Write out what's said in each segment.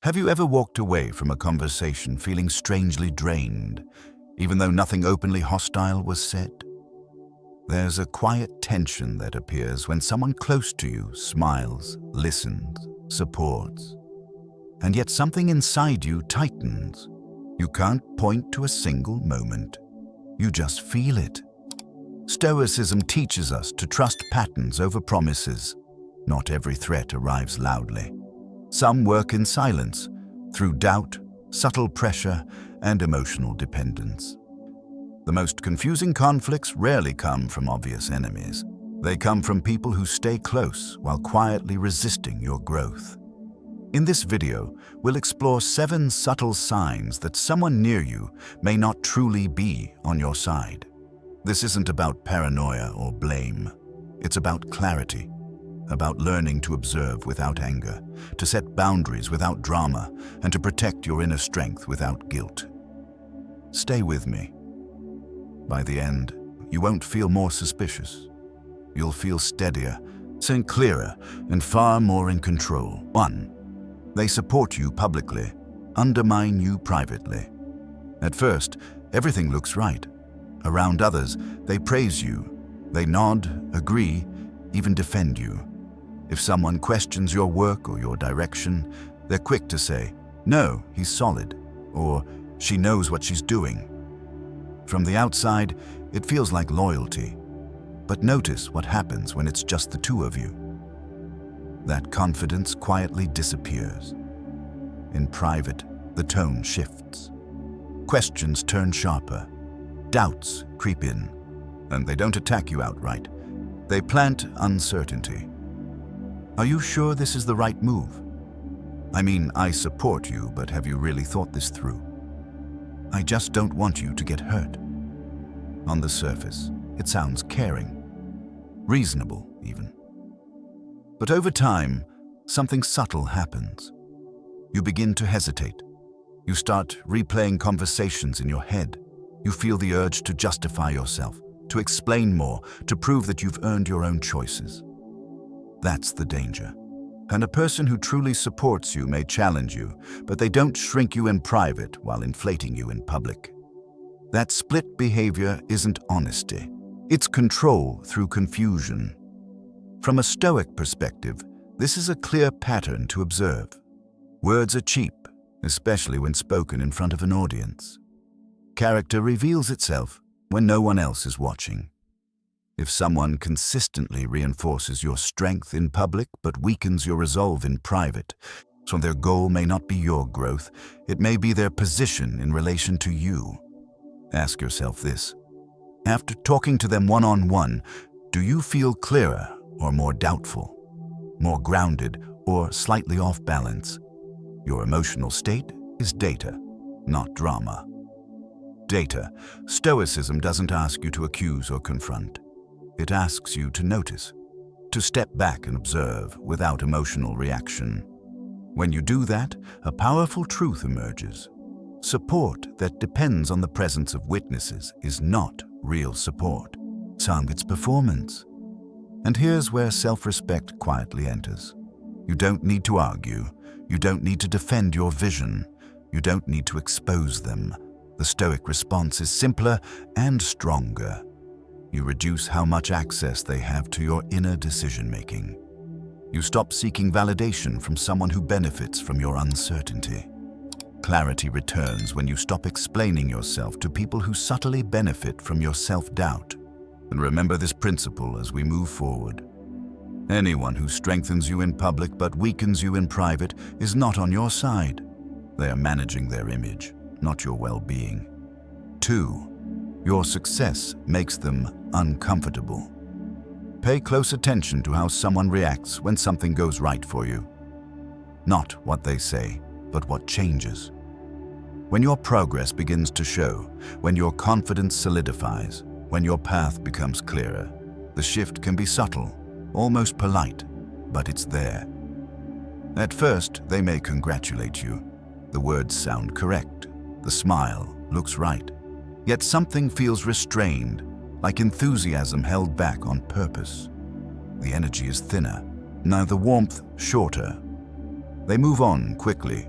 Have you ever walked away from a conversation feeling strangely drained, even though nothing openly hostile was said? There's a quiet tension that appears when someone close to you smiles, listens, supports, and yet something inside you tightens. You can't point to a single moment. You just feel it. Stoicism teaches us to trust patterns over promises. Not every threat arrives loudly. Some work in silence, through doubt, subtle pressure, and emotional dependence. The most confusing conflicts rarely come from obvious enemies. They come from people who stay close while quietly resisting your growth. In this video, we'll explore 7 subtle signs that someone near you may not truly be on your side. This isn't about paranoia or blame. It's about clarity, about learning to observe without anger, to set boundaries without drama, and to protect your inner strength without guilt. Stay with me. By the end, you won't feel more suspicious. You'll feel steadier, think clearer, and far more in control. 1. They support you publicly, undermine you privately. At first, everything looks right. Around others, they praise you. They nod, agree, even defend you. If someone questions your work or your direction, they're quick to say, "No, he's solid," or "She knows what she's doing." From the outside, it feels like loyalty. But notice what happens when it's just the two of you. That confidence quietly disappears. In private, the tone shifts. Questions turn sharper. Doubts creep in. And they don't attack you outright. They plant uncertainty. Are you sure this is the right move? I mean, I support you, but have you really thought this through? I just don't want you to get hurt. On the surface, it sounds caring, reasonable even. But over time, something subtle happens. You begin to hesitate. You start replaying conversations in your head. You feel the urge to justify yourself, to explain more, to prove that you've earned your own choices. That's the danger. And a person who truly supports you may challenge you, but they don't shrink you in private while inflating you in public. That split behavior isn't honesty. It's control through confusion. From a Stoic perspective, this is a clear pattern to observe. Words are cheap, especially when spoken in front of an audience. Character reveals itself when no one else is watching. If someone consistently reinforces your strength in public but weakens your resolve in private, so their goal may not be your growth, it may be their position in relation to you. Ask yourself this. After talking to them one-on-one, do you feel clearer or more doubtful, more grounded or slightly off balance? Your emotional state is data, not drama. Data. Stoicism doesn't ask you to accuse or confront. It asks you to notice, to step back and observe without emotional reaction. When you do that, a powerful truth emerges. Support that depends on the presence of witnesses is not real support. It's performance. And here's where self-respect quietly enters. You don't need to argue. You don't need to defend your vision. You don't need to expose them. The Stoic response is simpler and stronger. You reduce how much access they have to your inner decision-making. You stop seeking validation from someone who benefits from your uncertainty. Clarity returns when you stop explaining yourself to people who subtly benefit from your self-doubt. And remember this principle as we move forward. Anyone who strengthens you in public but weakens you in private is not on your side. They are managing their image, not your well-being. 2. Your success makes them uncomfortable. Pay close attention to how someone reacts when something goes right for you. Not what they say, but what changes. When your progress begins to show, when your confidence solidifies, when your path becomes clearer, the shift can be subtle, almost polite, but it's there. At first, they may congratulate you. The words sound correct. The smile looks right. Yet something feels restrained, like enthusiasm held back on purpose. The energy is thinner, now the warmth shorter. They move on quickly,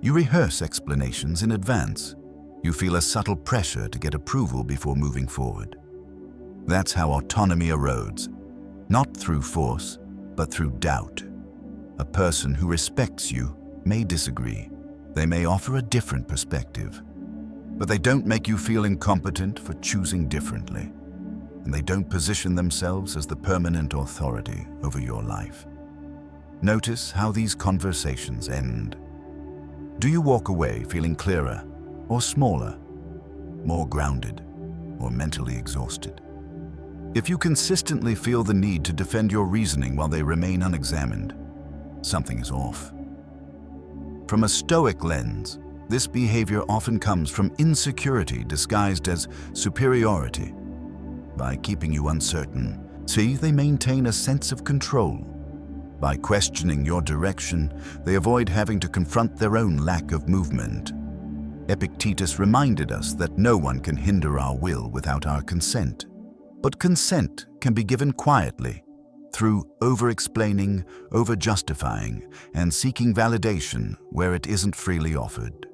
You rehearse explanations in advance. You feel a subtle pressure to get approval before moving forward. That's how autonomy erodes, not through force, but through doubt. A person who respects you may disagree. They may offer a different perspective, but they don't make you feel incompetent for choosing differently, and they don't position themselves as the permanent authority over your life. Notice how these conversations end. Do you walk away feeling clearer or smaller, more grounded or mentally exhausted? If you consistently feel the need to defend your reasoning while they remain unexamined, something is off. From a Stoic lens, this behavior often comes from insecurity disguised as superiority. By keeping you uncertain, they maintain a sense of control. By questioning your direction, they avoid having to confront their own lack of movement. Epictetus reminded us that no one can hinder our will without our consent. But consent can be given quietly, through over-explaining, over-justifying, and seeking validation where it isn't freely offered.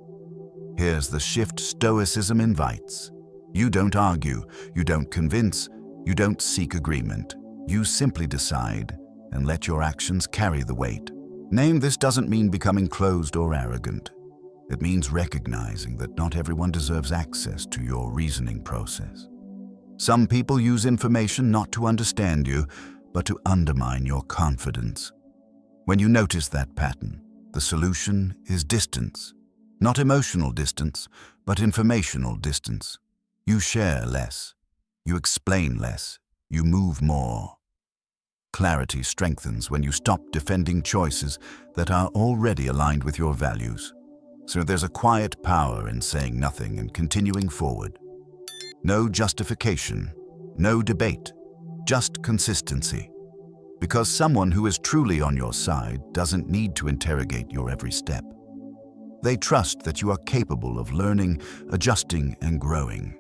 Here's the shift Stoicism invites. You don't argue, you don't convince, you don't seek agreement. You simply decide and let your actions carry the weight. This doesn't mean becoming closed or arrogant. It means recognizing that not everyone deserves access to your reasoning process. Some people use information not to understand you, but to undermine your confidence. When you notice that pattern, the solution is distance. Not emotional distance, but informational distance. You share less. You explain less. You move more. Clarity strengthens when you stop defending choices that are already aligned with your values. So there's a quiet power in saying nothing and continuing forward. No justification, no debate, just consistency. Because someone who is truly on your side doesn't need to interrogate your every step. They trust that you are capable of learning, adjusting, and growing,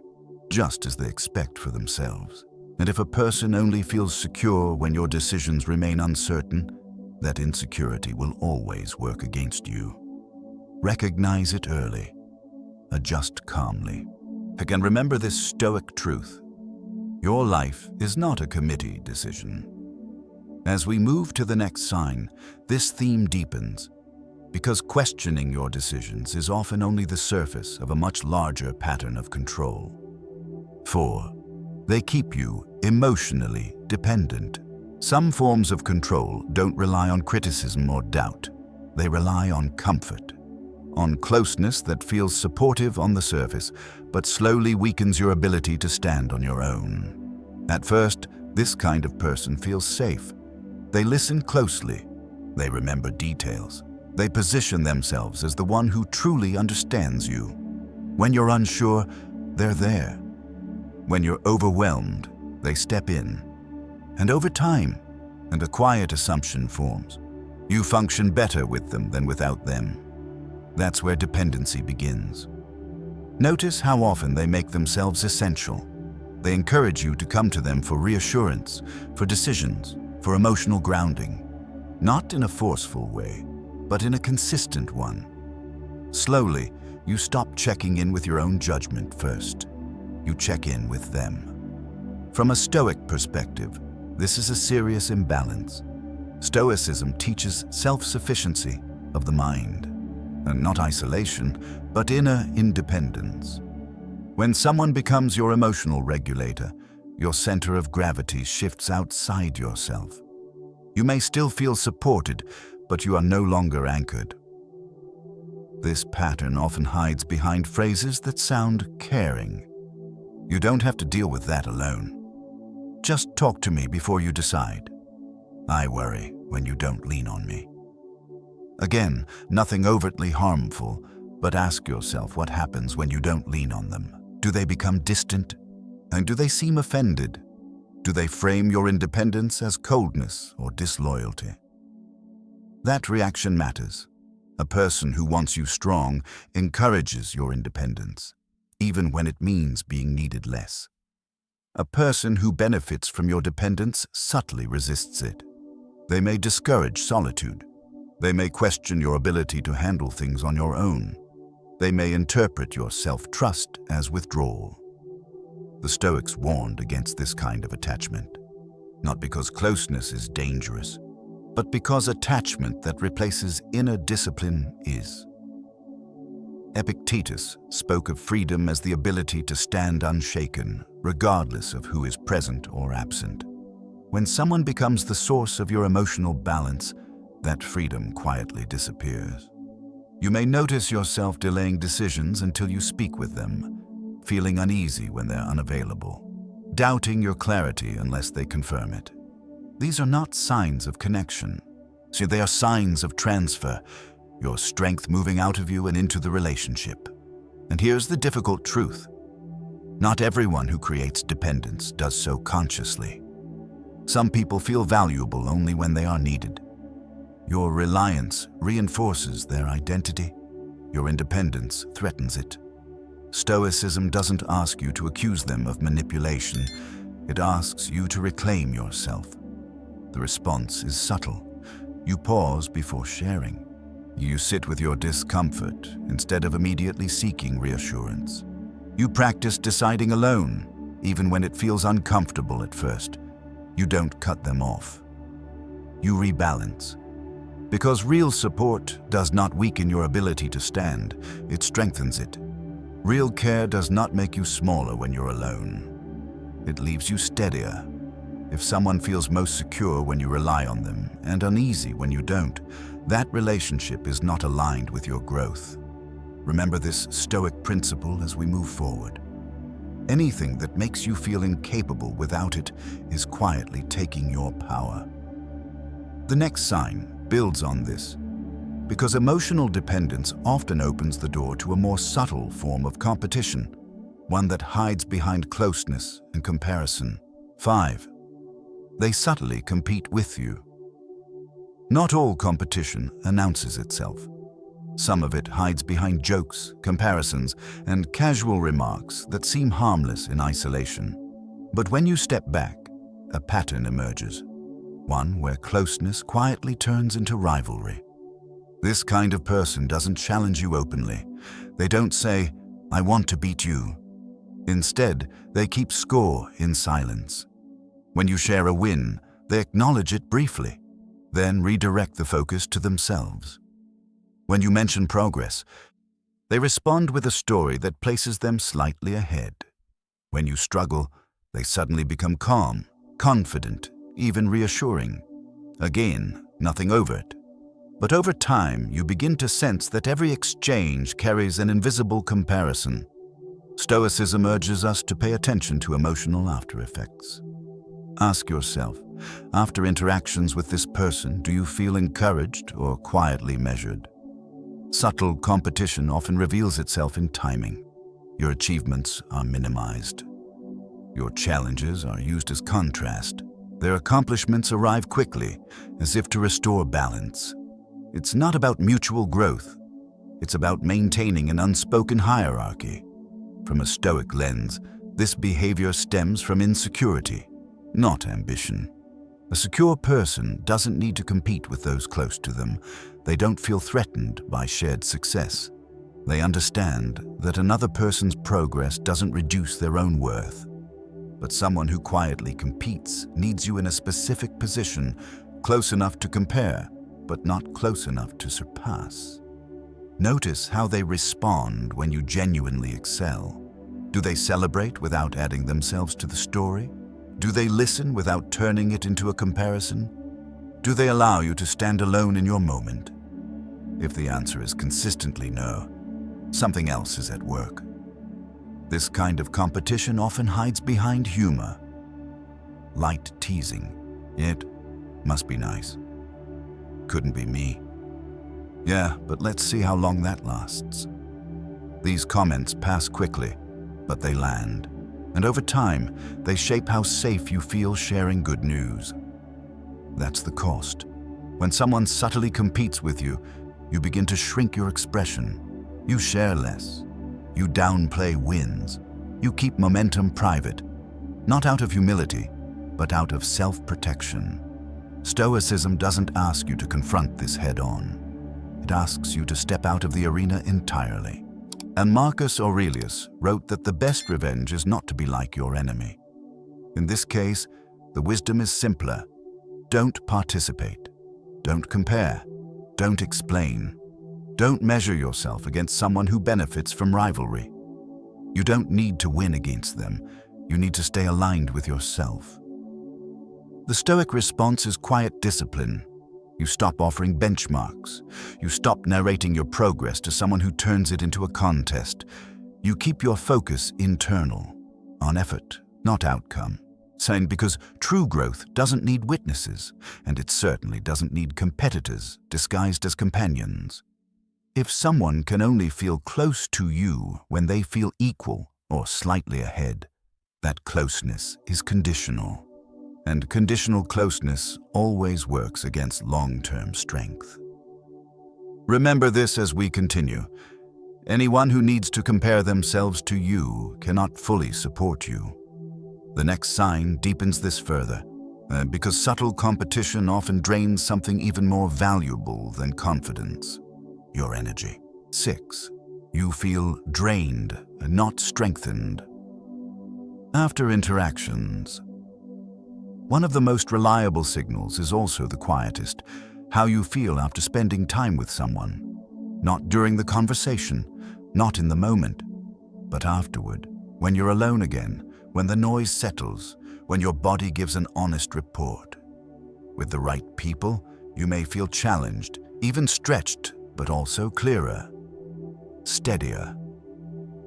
just as they expect for themselves. And if a person only feels secure when your decisions remain uncertain, that insecurity will always work against you. Recognize it early. Adjust calmly. And remember this Stoic truth. Your life is not a committee decision. As we move to the next sign, this theme deepens, because questioning your decisions is often only the surface of a much larger pattern of control. 4. They keep you emotionally dependent. Some forms of control don't rely on criticism or doubt. They rely on comfort, on closeness that feels supportive on the surface, but slowly weakens your ability to stand on your own. At first, this kind of person feels safe. They listen closely. They remember details. They position themselves as the one who truly understands you. When you're unsure, they're there. When you're overwhelmed, they step in. And over time, a quiet assumption forms. You function better with them than without them. That's where dependency begins. Notice how often they make themselves essential. They encourage you to come to them for reassurance, for decisions, for emotional grounding. Not in a forceful way, but in a consistent one. Slowly, you stop checking in with your own judgment first. You check in with them. From a Stoic perspective, this is a serious imbalance. Stoicism teaches self-sufficiency of the mind, and not isolation, but inner independence. When someone becomes your emotional regulator, your center of gravity shifts outside yourself. You may still feel supported, but you are no longer anchored. This pattern often hides behind phrases that sound caring. You don't have to deal with that alone. Just talk to me before you decide. I worry when you don't lean on me. Again, nothing overtly harmful, but ask yourself what happens when you don't lean on them. Do they become distant? And do they seem offended? Do they frame your independence as coldness or disloyalty? That reaction matters. A person who wants you strong encourages your independence, even when it means being needed less. A person who benefits from your dependence subtly resists it. They may discourage solitude. They may question your ability to handle things on your own. They may interpret your self-trust as withdrawal. The Stoics warned against this kind of attachment, not because closeness is dangerous, but because attachment that replaces inner discipline is. Epictetus spoke of freedom as the ability to stand unshaken, regardless of who is present or absent. When someone becomes the source of your emotional balance, that freedom quietly disappears. You may notice yourself delaying decisions until you speak with them, feeling uneasy when they're unavailable, doubting your clarity unless they confirm it. These are not signs of connection. See, they are signs of transfer, your strength moving out of you and into the relationship. And here's the difficult truth. Not everyone who creates dependence does so consciously. Some people feel valuable only when they are needed. Your reliance reinforces their identity. Your independence threatens it. Stoicism doesn't ask you to accuse them of manipulation. It asks you to reclaim yourself. The response is subtle. You pause before sharing. You sit with your discomfort instead of immediately seeking reassurance. You practice deciding alone, even when it feels uncomfortable at first. You don't cut them off. You rebalance. Because real support does not weaken your ability to stand, it strengthens it. Real care does not make you smaller when you're alone. It leaves you steadier. If someone feels most secure when you rely on them and uneasy when you don't, that relationship is not aligned with your growth. Remember this Stoic principle as we move forward. Anything that makes you feel incapable without it is quietly taking your power. The next sign builds on this, because emotional dependence often opens the door to a more subtle form of competition, one that hides behind closeness and comparison. 5. They subtly compete with you. Not all competition announces itself. Some of it hides behind jokes, comparisons, and casual remarks that seem harmless in isolation. But when you step back, a pattern emerges, one where closeness quietly turns into rivalry. This kind of person doesn't challenge you openly. They don't say, "I want to beat you." Instead, they keep score in silence. When you share a win, they acknowledge it briefly, then redirect the focus to themselves. When you mention progress, they respond with a story that places them slightly ahead. When you struggle, they suddenly become calm, confident, even reassuring. Again, nothing overt. But over time, you begin to sense that every exchange carries an invisible comparison. Stoicism urges us to pay attention to emotional aftereffects. Ask yourself, after interactions with this person, do you feel encouraged or quietly measured? Subtle competition often reveals itself in timing. Your achievements are minimized. Your challenges are used as contrast. Their accomplishments arrive quickly, as if to restore balance. It's not about mutual growth. It's about maintaining an unspoken hierarchy. From a Stoic lens, this behavior stems from insecurity, not ambition. A secure person doesn't need to compete with those close to them. They don't feel threatened by shared success. They understand that another person's progress doesn't reduce their own worth. But someone who quietly competes needs you in a specific position, close enough to compare, but not close enough to surpass. Notice how they respond when you genuinely excel. Do they celebrate without adding themselves to the story? Do they listen without turning it into a comparison? Do they allow you to stand alone in your moment? If the answer is consistently no, something else is at work. This kind of competition often hides behind humor. Light teasing. It must be nice. Couldn't be me. Yeah, but let's see how long that lasts. These comments pass quickly, but they land. And over time, they shape how safe you feel sharing good news. That's the cost. When someone subtly competes with you, you begin to shrink your expression. You share less. You downplay wins. You keep momentum private, not out of humility, but out of self-protection. Stoicism doesn't ask you to confront this head-on. It asks you to step out of the arena entirely. And Marcus Aurelius wrote that the best revenge is not to be like your enemy. In this case, the wisdom is simpler. Don't participate. Don't compare. Don't explain. Don't measure yourself against someone who benefits from rivalry. You don't need to win against them. You need to stay aligned with yourself. The Stoic response is quiet discipline. You stop offering benchmarks. You stop narrating your progress to someone who turns it into a contest. You keep your focus internal, on effort, not outcome. Saying because true growth doesn't need witnesses, and it certainly doesn't need competitors disguised as companions. If someone can only feel close to you when they feel equal or slightly ahead, that closeness is conditional. And conditional closeness always works against long-term strength. Remember this as we continue. Anyone who needs to compare themselves to you cannot fully support you. The next sign deepens this further, because subtle competition often drains something even more valuable than confidence: your energy. 6. You feel drained, not strengthened. After interactions, one of the most reliable signals is also the quietest: how you feel after spending time with someone. Not during the conversation, not in the moment, but afterward, when you're alone again, when the noise settles, when your body gives an honest report. With the right people, you may feel challenged, even stretched, but also clearer, steadier,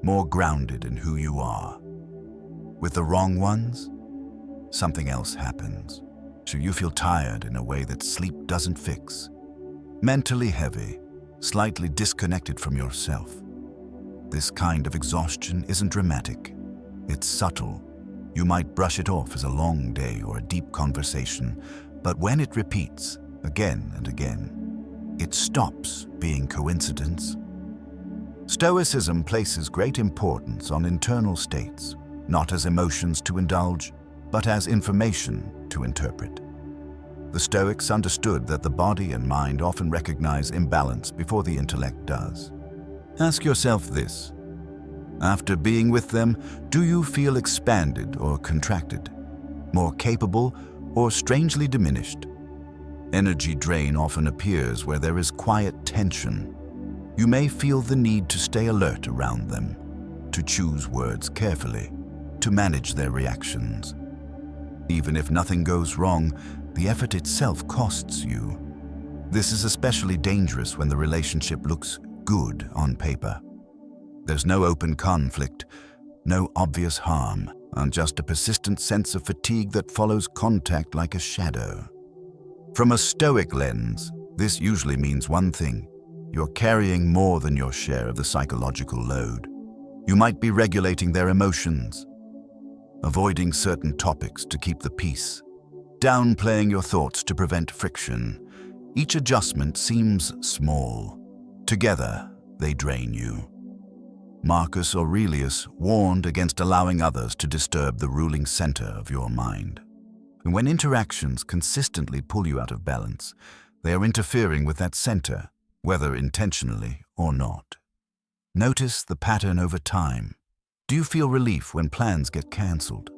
more grounded in who you are. With the wrong ones, something else happens. So you feel tired in a way that sleep doesn't fix. Mentally heavy, slightly disconnected from yourself. This kind of exhaustion isn't dramatic. It's subtle. You might brush it off as a long day or a deep conversation, but when it repeats again and again, it stops being coincidence. Stoicism places great importance on internal states, not as emotions to indulge, but as information to interpret. The Stoics understood that the body and mind often recognize imbalance before the intellect does. Ask yourself this: after being with them, do you feel expanded or contracted, more capable or strangely diminished? Energy drain often appears where there is quiet tension. You may feel the need to stay alert around them, to choose words carefully, to manage their reactions. Even if nothing goes wrong, the effort itself costs you. This is especially dangerous when the relationship looks good on paper. There's no open conflict, no obvious harm, and just a persistent sense of fatigue that follows contact like a shadow. From a Stoic lens, this usually means one thing: you're carrying more than your share of the psychological load. You might be regulating their emotions, avoiding certain topics to keep the peace, downplaying your thoughts to prevent friction. Each adjustment seems small. Together, they drain you. Marcus Aurelius warned against allowing others to disturb the ruling center of your mind. And when interactions consistently pull you out of balance, they are interfering with that center, whether intentionally or not. Notice the pattern over time. Do you feel relief when plans get cancelled?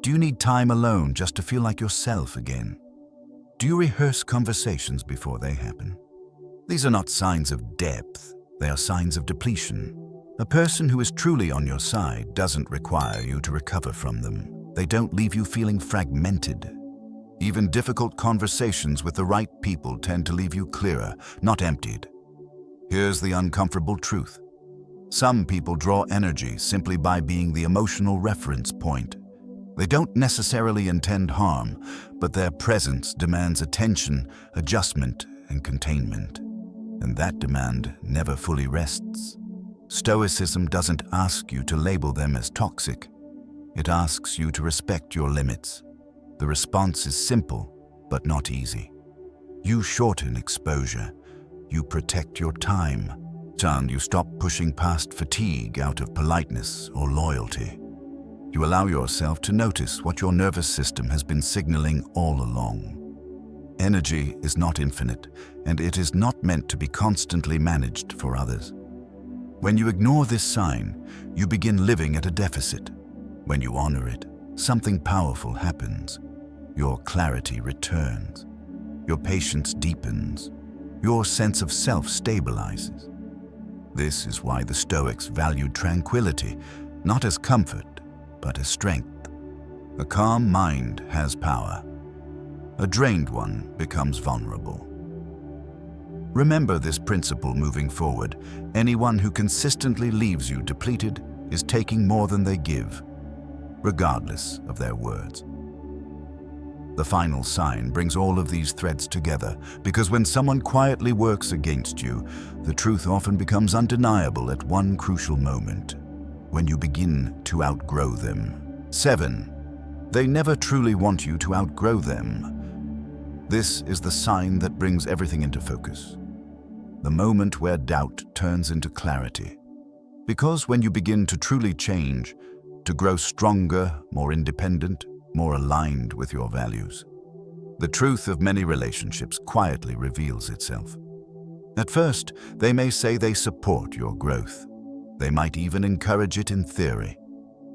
Do you need time alone just to feel like yourself again? Do you rehearse conversations before they happen? These are not signs of depth, they are signs of depletion. A person who is truly on your side doesn't require you to recover from them. They don't leave you feeling fragmented. Even difficult conversations with the right people tend to leave you clearer, not emptied. Here's the uncomfortable truth. Some people draw energy simply by being the emotional reference point. They don't necessarily intend harm, but their presence demands attention, adjustment, and containment. And that demand never fully rests. Stoicism doesn't ask you to label them as toxic. It asks you to respect your limits. The response is simple, but not easy. You shorten exposure. You protect your time. And you stop pushing past fatigue out of politeness or loyalty. You allow yourself to notice what your nervous system has been signaling all along. Energy is not infinite, and it is not meant to be constantly managed for others. When you ignore this sign, you begin living at a deficit. When you honor it, something powerful happens. Your clarity returns. Your patience deepens. Your sense of self stabilizes. This is why the Stoics valued tranquility, not as comfort, but as strength. A calm mind has power. A drained one becomes vulnerable. Remember this principle moving forward. Anyone who consistently leaves you depleted is taking more than they give, regardless of their words. The final sign brings all of these threads together, because when someone quietly works against you, the truth often becomes undeniable at one crucial moment, when you begin to outgrow them. 7. They never truly want you to outgrow them. This is the sign that brings everything into focus. The moment where doubt turns into clarity. Because when you begin to truly change, to grow stronger, more independent, more aligned with your values, the truth of many relationships quietly reveals itself. At first, they may say they support your growth. They might even encourage it in theory.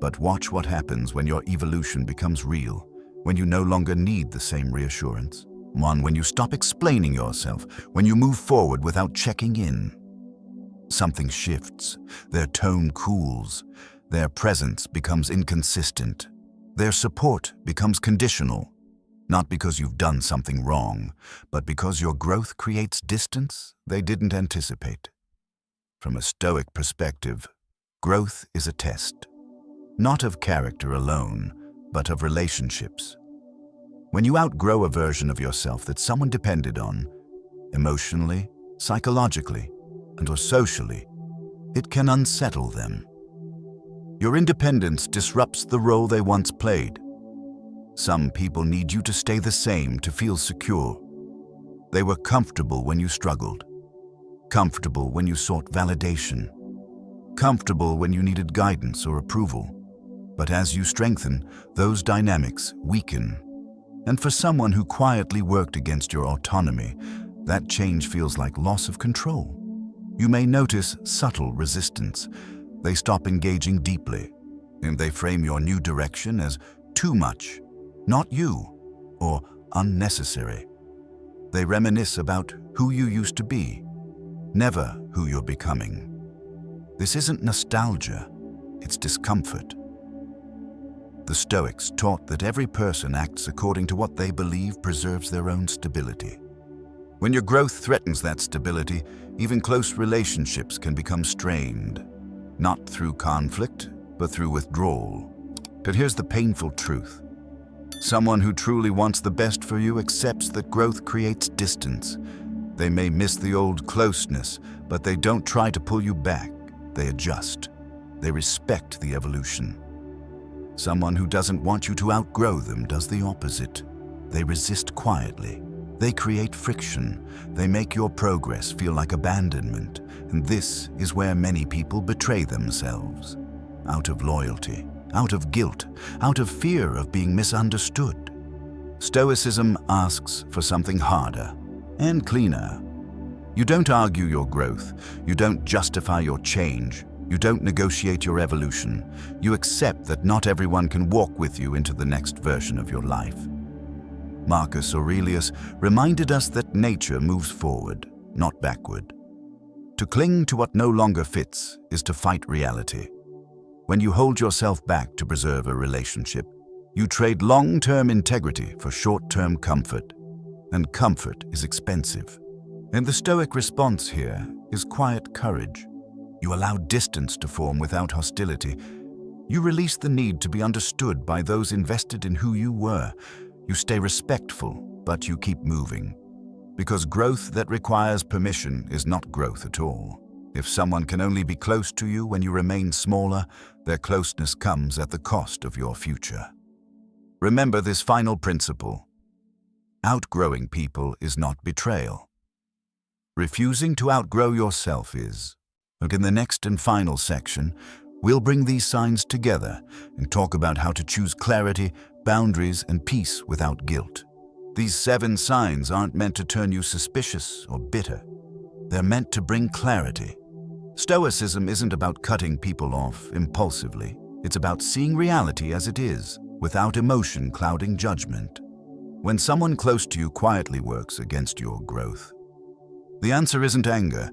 But watch what happens when your evolution becomes real, when you no longer need the same reassurance. When you stop explaining yourself, when you move forward without checking in. Something shifts, their tone cools, their presence becomes inconsistent, their support becomes conditional, not because you've done something wrong, but because your growth creates distance they didn't anticipate. From a Stoic perspective, growth is a test, not of character alone, but of relationships. When you outgrow a version of yourself that someone depended on, emotionally, psychologically, and/or socially, it can unsettle them. Your independence disrupts the role they once played. Some people need you to stay the same to feel secure. They were comfortable when you struggled, comfortable when you sought validation, comfortable when you needed guidance or approval. But as you strengthen, those dynamics weaken. And for someone who quietly worked against your autonomy, that change feels like loss of control. You may notice subtle resistance. They stop engaging deeply, and they frame your new direction as too much, not you, or unnecessary. They reminisce about who you used to be, never who you're becoming. This isn't nostalgia, it's discomfort. The Stoics taught that every person acts according to what they believe preserves their own stability. When your growth threatens that stability, even close relationships can become strained, not through conflict, but through withdrawal. But here's the painful truth. Someone who truly wants the best for you accepts that growth creates distance. They may miss the old closeness, but they don't try to pull you back. They adjust. They respect the evolution. Someone who doesn't want you to outgrow them does the opposite. They resist quietly. They create friction. They make your progress feel like abandonment. And this is where many people betray themselves. Out of loyalty, out of guilt, out of fear of being misunderstood. Stoicism asks for something harder and cleaner. You don't argue your growth. You don't justify your change. You don't negotiate your evolution. You accept that not everyone can walk with you into the next version of your life. Marcus Aurelius reminded us that nature moves forward, not backward. To cling to what no longer fits is to fight reality. When you hold yourself back to preserve a relationship, you trade long-term integrity for short-term comfort, and comfort is expensive. And the Stoic response here is quiet courage. You allow distance to form without hostility. You release the need to be understood by those invested in who you were. You stay respectful, but you keep moving. Because growth that requires permission is not growth at all. If someone can only be close to you when you remain smaller, their closeness comes at the cost of your future. Remember this final principle. Outgrowing people is not betrayal. Refusing to outgrow yourself is. And in the next and final section, we'll bring these signs together and talk about how to choose clarity, boundaries, and peace without guilt. These 7 signs aren't meant to turn you suspicious or bitter. They're meant to bring clarity. Stoicism isn't about cutting people off impulsively. It's about seeing reality as it is, without emotion clouding judgment. When someone close to you quietly works against your growth, the answer isn't anger,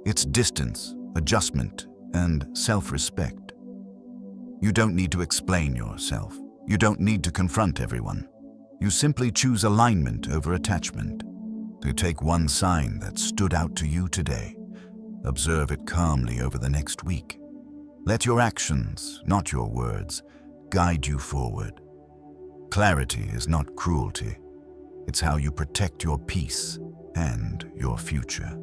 it's distance, adjustment, and self-respect. You don't need to explain yourself. You don't need to confront everyone. You simply choose alignment over attachment. To take one sign that stood out to you today, observe it calmly over the next week. Let your actions, not your words, guide you forward. Clarity is not cruelty. It's how you protect your peace and your future.